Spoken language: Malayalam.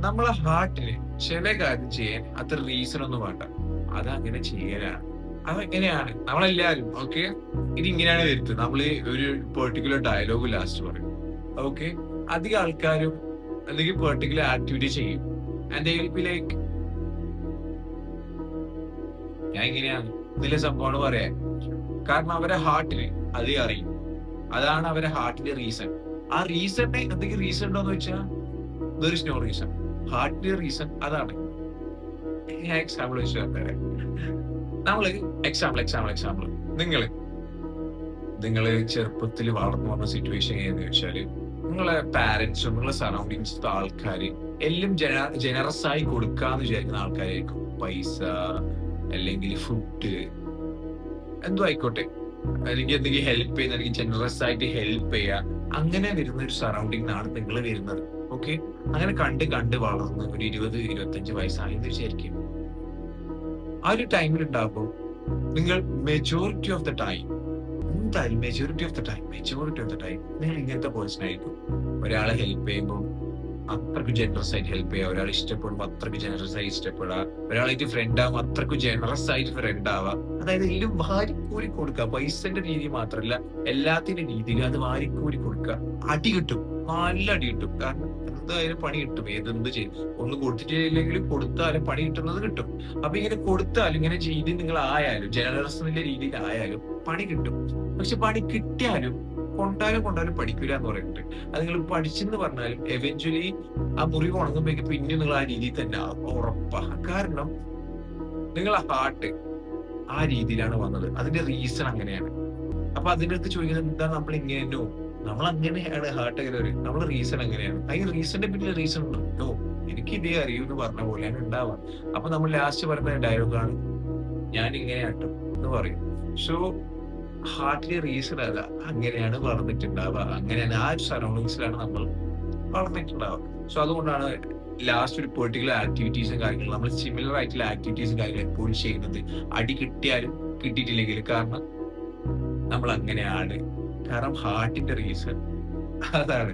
നമ്മളെ ഹാർട്ടിന് ചില കാര്യം ചെയ്യാൻ അത്ര റീസൺ ഒന്നും വേണ്ട. അതങ്ങനെ ചെയ്യലാണ്. അതെങ്ങനെയാണ്? നമ്മളെല്ലാരും ഓക്കെ. ഇതിങ്ങനെയാണ് വരുന്നത്. നമ്മള് ഒരു പെർട്ടിക്കുലർ ഡയലോഗ് ലാസ്റ്റ് പറയും. ഓക്കെ. അധികം ആൾക്കാരും എന്തെങ്കിലും പെർട്ടിക്കുലർ ആക്ടിവിറ്റി ചെയ്യും. And they will be like ഞാൻ ഇങ്ങനെയാണ് ഇതിലെ സംഭവമാണ് പറയാൻ. കാരണം അവരെ ഹാർട്ടിന് അത് അറിയും. അതാണ് അവരെ ഹാർട്ടിന്റെ റീസൺ. ആ റീസണിന് എന്തെങ്കിലും റീസൺ ഉണ്ടോന്ന് ചോദിച്ചാൽ ദർ ഇസ് നോ റീസൺ. ഹാർട്ടിന്റെ റീസൺ അതാണ്. ഞാൻ എക്സാമ്പിൾ വെച്ച് പറഞ്ഞുതരാം. നമ്മള് എക്സാമ്പിൾ നിങ്ങള് നിങ്ങള് ചെറുപ്പത്തിൽ വളർന്നു വന്ന സിറ്റുവേഷൻ എങ്ങനെയാന്ന് വെച്ചാല് നിങ്ങളെ പാരന്റ്സും നിങ്ങളെ സറൗണ്ടിങ്സിലത്തെ ആൾക്കാര് എല്ലാം ജനറസ് ആയി കൊടുക്കാന്ന് വിചാരിക്കുന്ന ആൾക്കാരായിരിക്കും. പൈസ അല്ലെങ്കിൽ ഫുഡ് എന്തോ ആയിക്കോട്ടെ. അല്ലെങ്കിൽ എന്തെങ്കിലും ഹെൽപ്പ് ചെയ്യുന്ന അല്ലെങ്കിൽ ജനറസ് ആയിട്ട് ഹെൽപ്പ് ചെയ്യുക അങ്ങനെ വരുന്ന ഒരു സറൗണ്ടിങ്ങിനാണ് നിങ്ങൾ വരുന്നത്. ഓക്കെ. അങ്ങനെ കണ്ട് കണ്ട് വളർന്ന് ഒരു 20-25 വയസ്സായി എന്ന് വിചാരിക്കും. ആ ഒരു ടൈമിൽ ഉണ്ടാകുമ്പോൾ നിങ്ങൾ മെജോറിറ്റി ഓഫ് ദ ടൈം എന്തായാലും മെജോറിറ്റി ഓഫ് ദ ടൈം നിങ്ങൾ ഇങ്ങനത്തെ പേഴ്സൺ ആയിരിക്കും. ഒരാളെ ഹെൽപ്പ് ചെയ്യുമ്പോൾ അത്രയ്ക്ക് ജനറസ് ആയിട്ട് ഹെൽപ്പ് ചെയ്യുക, ഒരാൾ ഇഷ്ടപ്പെടുമ്പോൾ അത്രയ്ക്ക് ജനറസ് ആയി ഇഷ്ടപ്പെടുക, ഒരാളായിട്ട് ഫ്രണ്ട് ആവുക അത്രയ്ക്ക് ജനറസ് ആയിട്ട് ഫ്രണ്ട് ആവുക. അതായത് എല്ലാം വാരിക്കൂരി കൊടുക്കുക. പൈസന്റെ രീതി മാത്രമല്ല എല്ലാത്തിന്റെ രീതിയിൽ അത് വാരിക്കൂരി കൊടുക്കുക. അടി കിട്ടും, നല്ല അടി കിട്ടും. കാരണം എന്തായാലും പണി കിട്ടും. ഏതെന്ത് ചെയ്യും ഒന്നും കൊടുത്തിട്ടില്ലെങ്കിലും കൊടുത്താലും പണി കിട്ടുന്നത് കിട്ടും. അപ്പൊ ഇങ്ങനെ കൊടുത്താലും ഇങ്ങനെ ചെയ്ത് നിങ്ങൾ ആയാലും ജനറസ് എന്നുള്ള രീതിയിൽ ആയാലും പണി കിട്ടും. പക്ഷെ പണി കിട്ടിയാലും കൊണ്ടാലും പഠിക്കൂല എന്ന് പറയുന്നുണ്ട്. അത് നിങ്ങൾ പഠിച്ചെന്ന് പറഞ്ഞാലും എവഞ്ച്വലി ആ മുറിവ് ഉണങ്ങുമ്പോഴേക്ക് പിന്നെ നിങ്ങൾ ആ രീതിയിൽ തന്നെ ആവും. ഉറപ്പാ. കാരണം നിങ്ങളെ ഹാർട്ട് ആ രീതിയിലാണ് വന്നത്. അതിന്റെ റീസൺ അങ്ങനെയാണ്. അപ്പൊ അതിന്റെ അടുത്ത് ചോദിക്കുന്നത് എന്താ നമ്മൾ ഇങ്ങനെയോ നമ്മൾ അങ്ങനെയാണ് ഹാർട്ട് അങ്ങനെ വരും. നമ്മളെ റീസൺ എങ്ങനെയാണ്? അതിന് റീസണിന്റെ പിന്നിൽ റീസൺ ഉണ്ടോ? നോ. എനിക്ക് ഇതേ അറിയൂ എന്ന് പറഞ്ഞ പോലെയാണ് ഉണ്ടാവുക. അപ്പൊ നമ്മൾ ലാസ്റ്റ് പറഞ്ഞ ഡയലോഗാണ് ഞാൻ ഇങ്ങനെയാട്ടോ എന്ന് പറയും. സോ ഹാർട്ടിന്റെ റീസൺ അല്ല. അങ്ങനെയാണ് വളർന്നിട്ടുണ്ടാവുക. അങ്ങനെയാണ് ആ ഒരു സറൗണ്ടിങ്സിലാണ് നമ്മൾ വളർന്നിട്ടുണ്ടാവുക. സോ അതുകൊണ്ടാണ് ലാസ്റ്റ് ഒരു പെർട്ടിക്കുലർ ആക്ടിവിറ്റീസും കാര്യങ്ങളും നമ്മൾ സിമിലർ ആയിട്ടുള്ള ആക്ടിവിറ്റീസും കാര്യങ്ങളും എപ്പോഴും ചെയ്യുന്നത്. അടി കിട്ടിയാലും കിട്ടിയിട്ടില്ലെങ്കിലും കാരണം നമ്മൾ അങ്ങനെയാണ്. കാരണം ഹാർട്ടിന്റെ റീസൺ അതാണ്.